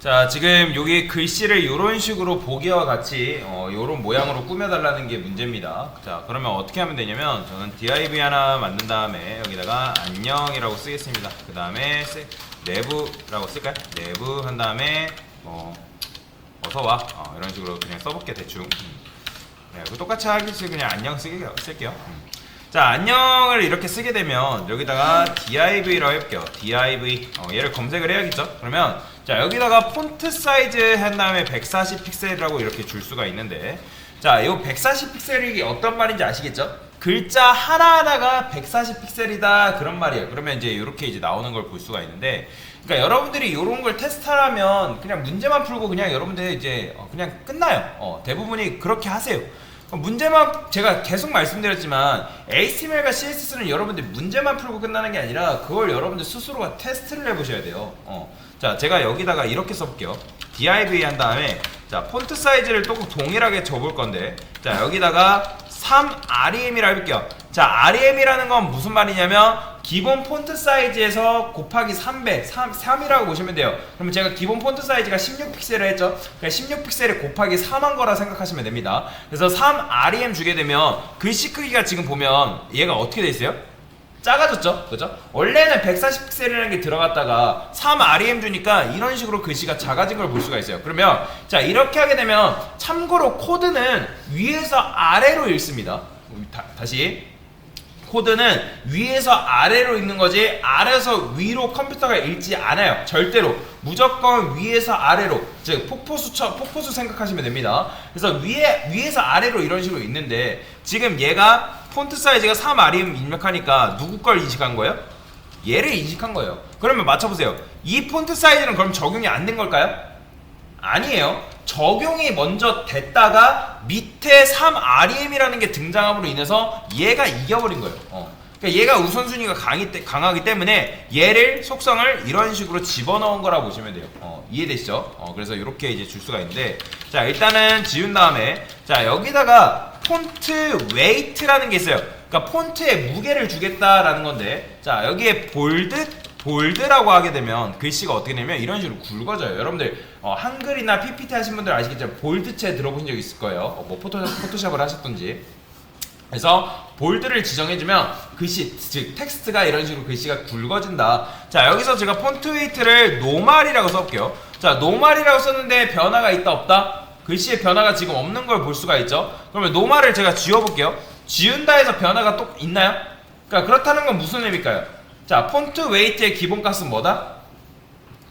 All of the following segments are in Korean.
자, 지금 여기 글씨를 이런 식으로 보기와 같이 이런 모양으로 꾸며달라는 게 문제입니다. 자, 그러면 어떻게 하면 되냐면 저는 div 하나 만든 다음에 여기다가 안녕이라고 쓰겠습니다. 그 다음에 내부라고 쓸까요? 내부 한 다음에 어서와 이런 식으로 그냥 써볼게 대충. 네, 똑같이 하듯이 그냥 안녕 쓸게요. 자, 안녕을 이렇게 쓰게 되면 여기다가 div라고 해볼게요. div 얘를 검색을 해야겠죠? 그러면 자, 여기다가 폰트 사이즈 한 다음에 140픽셀이라고 이렇게 줄 수가 있는데, 자, 이 140픽셀이 어떤 말인지 아시겠죠? 글자 하나하나가 140픽셀이다 그런 말이에요. 그러면 이제 이렇게 이제 나오는 걸 볼 수가 있는데, 그러니까 여러분들이 이런 걸 테스트하면 그냥 문제만 풀고 그냥 여러분들 이제 그냥 끝나요. 대부분이 그렇게 하세요. 문제만, 제가 계속 말씀드렸지만 HTML과 CSS는 여러분들 문제만 풀고 끝나는 게 아니라 그걸 여러분들 스스로가 테스트를 해보셔야 돼요. 자, 제가 여기다가 이렇게 써볼게요. div 한 다음에 자, 폰트 사이즈를 또 동일하게 줘볼 건데, 자, 여기다가 3rem이라 해볼게요. 자, rem이라는 건 무슨 말이냐면 기본 폰트 사이즈에서 곱하기 3이라고 보시면 돼요. 그러면 제가 기본 폰트 사이즈가 16픽셀을 했죠. 그러니까 16픽셀에 곱하기 3한 거라 생각하시면 됩니다. 그래서 3rem 주게 되면 글씨 크기가 지금 보면 얘가 어떻게 돼 있어요? 작아졌죠? 그죠? 원래는 140픽셀이라는 게 들어갔다가 3rem 주니까 이런 식으로 글씨가 작아진 걸 볼 수가 있어요. 그러면 자, 이렇게 하게 되면 참고로 코드는 위에서 아래로 읽습니다. 다시 코드는 위에서 아래로 읽는 거지 아래에서 위로 컴퓨터가 읽지 않아요. 절대로. 무조건 위에서 아래로, 즉 폭포수 생각하시면 됩니다. 그래서 위에서 아래로 이런 식으로 읽는데, 지금 얘가 폰트 사이즈가 3rem 입력하니까 누구 걸 인식한 거예요? 얘를 인식한 거예요. 그러면 맞춰보세요. 이 폰트 사이즈는 그럼 적용이 안 된 걸까요? 아니에요. 적용이 먼저 됐다가 밑에 3rem이라는 게 등장함으로 인해서 얘가 이겨버린 거예요. 그러니까 얘가 우선순위가 강하기 때문에 얘를 속성을 이런 식으로 집어넣은 거라 보시면 돼요. 이해되시죠? 그래서 이렇게 이제 줄 수가 있는데, 자, 일단은 지운 다음에 자, 여기다가 폰트 웨이트라는 게 있어요. 그러니까 폰트에 무게를 주겠다라는 건데, 자, 여기에 볼드라고 하게 되면 글씨가 어떻게 되냐면 이런 식으로 굵어져요. 여러분들 한글이나 PPT 하신 분들 아시겠지만 볼드체 들어보신 적 있을 거예요. 뭐 포토샵을 하셨던지. 그래서 볼드를 지정해주면 글씨, 즉 텍스트가 이런 식으로 글씨가 굵어진다. 자, 여기서 제가 폰트 웨이트를 노멀이라고 써볼게요. 자, 노멀이라고 썼는데 변화가 있다 없다? 글씨의 변화가 지금 없는 걸 볼 수가 있죠. 그러면 노멀을 제가 지워볼게요. 지운다 해서 변화가 또 있나요? 그러니까 그렇다는 건 무슨 의미일까요? 자, 폰트 웨이트의 기본값은 뭐다?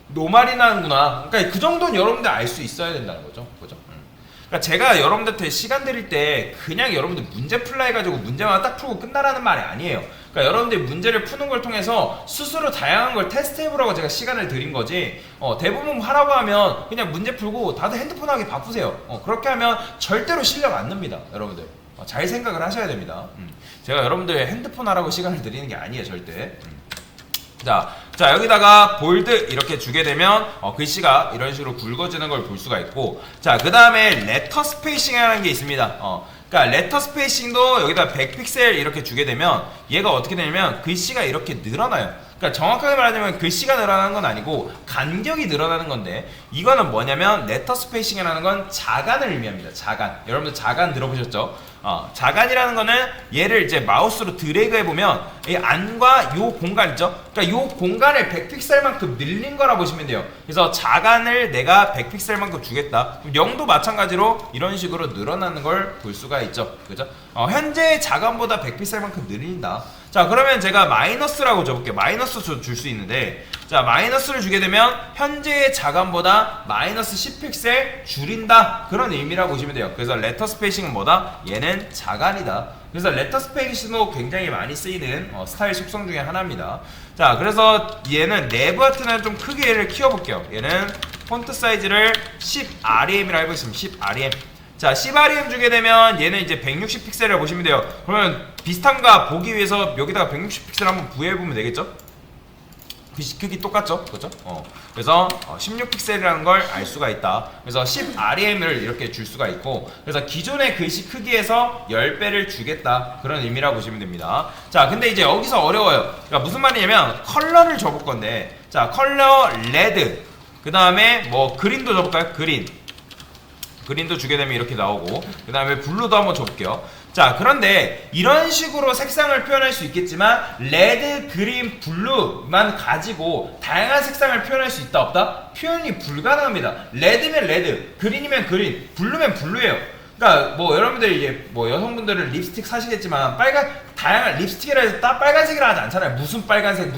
노멀이 나는구나. 그러니까 그 정도는 여러분들 알 수 있어야 된다는 거죠. 그죠? 그러니까 제가 여러분들한테 시간 드릴 때 그냥 여러분들 문제 풀라 해가지고 문제만 딱 풀고 끝나라는 말이 아니에요. 그러니까 여러분들 문제를 푸는 걸 통해서 스스로 다양한 걸 테스트해보라고 제가 시간을 드린 거지, 대부분 하라고 하면 그냥 문제 풀고 다들 핸드폰 하기 바쁘세요. 그렇게 하면 절대로 실력 안 납니다. 여러분들 잘 생각을 하셔야 됩니다. 제가 여러분들 핸드폰 하라고 시간을 드리는 게 아니에요, 절대. 자, 여기다가 볼드 이렇게 주게 되면 글씨가 이런 식으로 굵어지는 걸 볼 수가 있고, 자, 그 다음에 레터 스페이싱이라는 게 있습니다. 그러니까 레터 스페이싱도 여기다 100픽셀 이렇게 주게 되면 얘가 어떻게 되냐면 글씨가 이렇게 늘어나요. 그러니까 정확하게 말하자면 글씨가 늘어나는 건 아니고 간격이 늘어나는 건데, 이거는 뭐냐면 레터 스페이싱이라는 건 자간을 의미합니다. 자간. 여러분들 자간 들어보셨죠? 자간이라는 거는 얘를 이제 마우스로 드래그 해보면 이 안과 요 공간 있죠? 그러니까 요 공간을 100픽셀만큼 늘린 거라 보시면 돼요. 그래서 자간을 내가 100픽셀만큼 주겠다. 그럼 0도 마찬가지로 이런 식으로 늘어나는 걸 볼 수가 있죠. 그죠? 현재 자간보다 100픽셀만큼 늘린다. 자, 그러면 제가 마이너스라고 줘볼게요. 마이너스 줄 수 있는데, 자, 마이너스를 주게 되면 현재의 자간보다 마이너스 10픽셀 줄인다, 그런 의미라고 보시면 돼요. 그래서 레터 스페이싱은 뭐다? 얘는 자간이다. 그래서 레터 스페이싱도 굉장히 많이 쓰이는 스타일 속성 중에 하나입니다. 자, 그래서 얘는 내부 하트는 좀 크게 얘를 키워볼게요. 얘는 폰트 사이즈를 10rem이라고 해보겠습니다. 10rem. 자, 10rem 주게 되면 얘는 이제 160픽셀이라고 보시면 돼요. 그러면 비슷한가 보기 위해서 여기다가 160픽셀 한번 부여해보면 되겠죠? 글씨 크기 똑같죠? 그렇죠? 그래서 16픽셀이라는 걸 알 수가 있다. 그래서 10rem을 이렇게 줄 수가 있고, 그래서 기존의 글씨 크기에서 10배를 주겠다, 그런 의미라고 보시면 됩니다. 자, 근데 이제 여기서 어려워요. 그러니까 무슨 말이냐면 컬러를 줘볼 건데, 자, 컬러 레드 그 다음에 뭐 그린도 줘볼까요? 그린도 주게 되면 이렇게 나오고, 그 다음에 블루도 한번 줘볼게요. 자, 그런데 이런 식으로 색상을 표현할 수 있겠지만 레드, 그린, 블루만 가지고 다양한 색상을 표현할 수 있다 없다? 표현이 불가능합니다. 레드면 레드, 그린이면 그린, 블루면 블루예요. 그러니까 뭐 여러분들 이제 뭐 여성분들은 립스틱 사시겠지만 다양한 립스틱이라 해서 딱 빨간색이라 하지 않잖아요. 무슨 빨간색,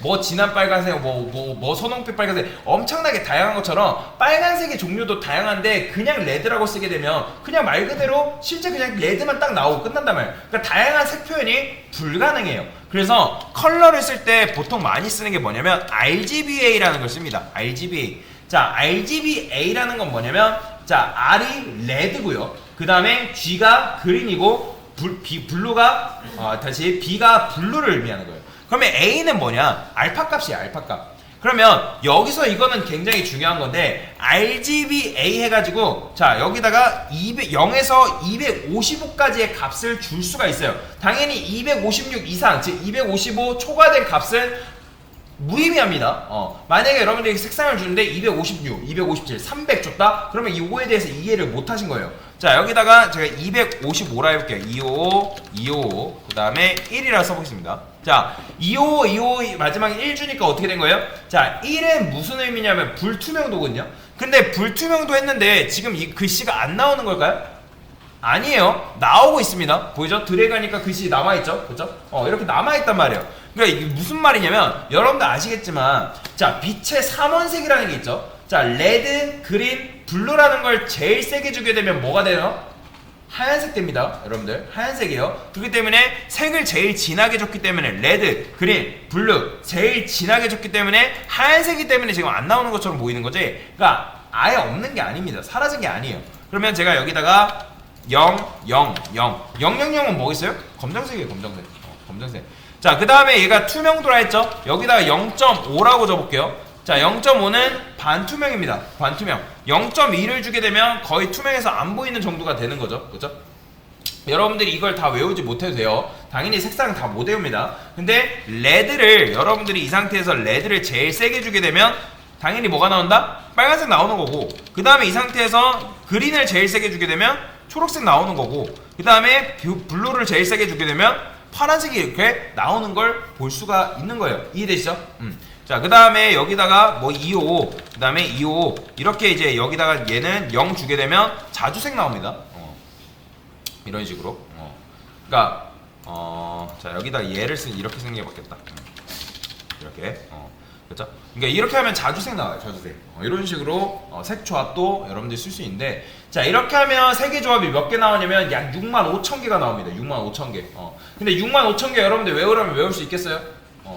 뭐 진한 빨간색, 뭐 선홍빛 빨간색, 엄청나게 다양한 것처럼 빨간색의 종류도 다양한데 그냥 레드라고 쓰게 되면 그냥 말 그대로 실제 그냥 레드만 딱 나오고 끝난단 말이에요. 그러니까 다양한 색 표현이 불가능해요. 그래서 컬러를 쓸 때 보통 많이 쓰는 게 뭐냐면 RGBA라는 걸 씁니다. RGBA. 자, RGBA라는 건 뭐냐면, 자, R이 레드고요. 그 다음에 G가 그린이고 블루가 B가 블루를 의미하는 거예요. 그러면 A는 뭐냐? 알파 값이에요. 알파 값. 그러면 여기서 이거는 굉장히 중요한 건데 RGBA 해가지고 자 여기다가 0에서 255까지의 값을 줄 수가 있어요. 당연히 256 이상, 즉 255 초과된 값은 무의미합니다. 만약에 여러분들이 색상을 주는데 256, 257, 300 줬다? 그러면 이 5에 대해서 이해를 못 하신 거예요. 자, 여기다가 제가 255라 해볼게요. 255, 255, 그 다음에 1이라 써보겠습니다. 자, 255, 255 마지막에 1 주니까 어떻게 된 거예요? 자, 1은 무슨 의미냐면 불투명도거든요. 근데 불투명도 했는데 지금 이 글씨가 안 나오는 걸까요? 아니에요. 나오고 있습니다. 보이죠? 드래그하니까 글씨 남아있죠? 그죠? 이렇게 남아있단 말이에요. 그러니까 이게 무슨 말이냐면 여러분들 아시겠지만 자 빛의 삼원색이라는 게 있죠. 자 레드, 그린, 블루라는 걸 제일 세게 주게 되면 뭐가 돼요? 하얀색 됩니다. 여러분들 하얀색이에요. 그렇기 때문에 색을 제일 진하게 줬기 때문에 레드, 그린, 블루 제일 진하게 줬기 때문에 하얀색이기 때문에 지금 안 나오는 것처럼 보이는 거지. 그러니까 아예 없는 게 아닙니다. 사라진 게 아니에요. 그러면 제가 여기다가 0, 0, 0 000은 뭐겠어요? 검정색이에요. 검정색. 자, 그 다음에 얘가 투명도라 했죠? 여기다가 0.5라고 줘볼게요. 자, 0.5는 반투명입니다. 반투명. 0.2를 주게 되면 거의 투명해서 안 보이는 정도가 되는 거죠. 그죠? 여러분들이 이걸 다 외우지 못해도 돼요. 당연히 색상은 다 못 외웁니다. 근데 레드를, 여러분들이 이 상태에서 레드를 제일 세게 주게 되면 당연히 뭐가 나온다? 빨간색 나오는 거고, 그 다음에 이 상태에서 그린을 제일 세게 주게 되면 초록색 나오는 거고, 그 다음에 블루를 제일 세게 주게 되면 파란색이 이렇게 나오는 걸 볼 수가 있는 거예요. 이해되시죠? 자, 그 다음에 여기다가 뭐 255, 그 다음에 255 이렇게 이제 여기다가 얘는 0 주게 되면 자주색 나옵니다. 이런 식으로. 그러니까 자 여기다 얘를 이렇게 쓰는 게 맞겠다. 이렇게. 그렇죠? 그러니까 이렇게 하면 자주색 나와요. 자주색. 이런 식으로 색 조합도 여러분들이 쓸 수 있는데, 자 이렇게 하면 색의 조합이 몇 개 나오냐면 약 65,000개가 나옵니다. 65,000개. 근데 65,000개 여러분들 외우려면 외울 수 있겠어요?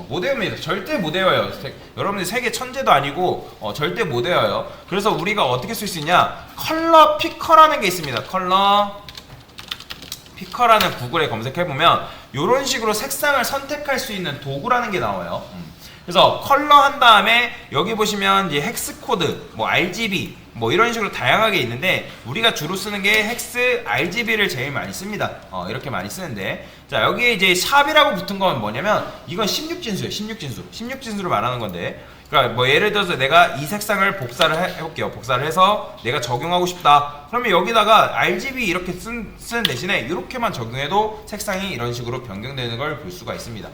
못 외웁니다. 절대 못 외워요. 여러분들 세계 천재도 아니고 절대 못 외워요. 그래서 우리가 어떻게 쓸 수 있냐? 컬러 피커라는 게 있습니다. 컬러 피커라는 구글에 검색해보면 이런 식으로 색상을 선택할 수 있는 도구라는 게 나와요. 그래서 컬러 한 다음에 여기 보시면 이제 헥스 코드, 뭐 RGB 뭐 이런 식으로 다양하게 있는데 우리가 주로 쓰는 게 헥스 RGB를 제일 많이 씁니다. 이렇게 많이 쓰는데, 자 여기에 이제 샵이라고 붙은 건 뭐냐면 이건 16진수예요. 16진수를 말하는 건데, 그러니까 뭐 예를 들어서 내가 이 색상을 복사를 해볼게요. 복사를 해서 내가 적용하고 싶다. 그러면 여기다가 RGB 이렇게 쓰는 대신에 이렇게만 적용해도 색상이 이런 식으로 변경되는 걸 볼 수가 있습니다.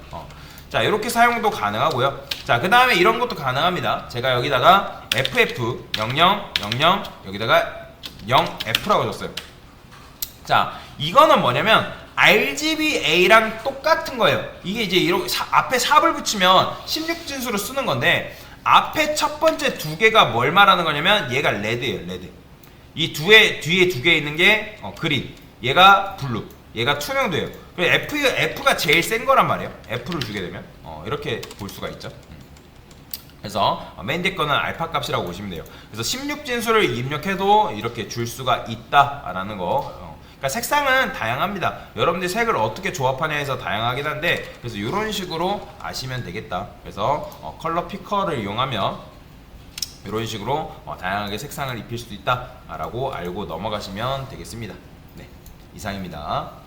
자 이렇게 사용도 가능하고요. 자 그 다음에 이런 것도 가능합니다. 제가 여기다가 FF 0000 여기다가 0F라고 줬어요. 자 이거는 뭐냐면 RGBA랑 똑같은 거예요. 이게 이제 이렇게 앞에 샵을 붙이면 16진수로 쓰는 건데, 앞에 첫 번째 두 개가 뭘 말하는 거냐면 얘가 레드예요. 레드. 이 뒤에 두 개 있는 게 그린, 얘가 블루, 얘가 투명도예요. 그리고 F가 제일 센 거란 말이에요. F를 주게 되면 이렇게 볼 수가 있죠. 그래서 맨 뒤 거는 알파 값이라고 보시면 돼요. 그래서 16진수를 입력해도 이렇게 줄 수가 있다라는 거. 그러니까 색상은 다양합니다. 여러분들이 색을 어떻게 조합하냐에서 다양하긴 한데, 그래서 이런 식으로 아시면 되겠다. 그래서 컬러 피커를 이용하면 이런 식으로 다양하게 색상을 입힐 수 있다라고 알고 넘어가시면 되겠습니다. 네, 이상입니다.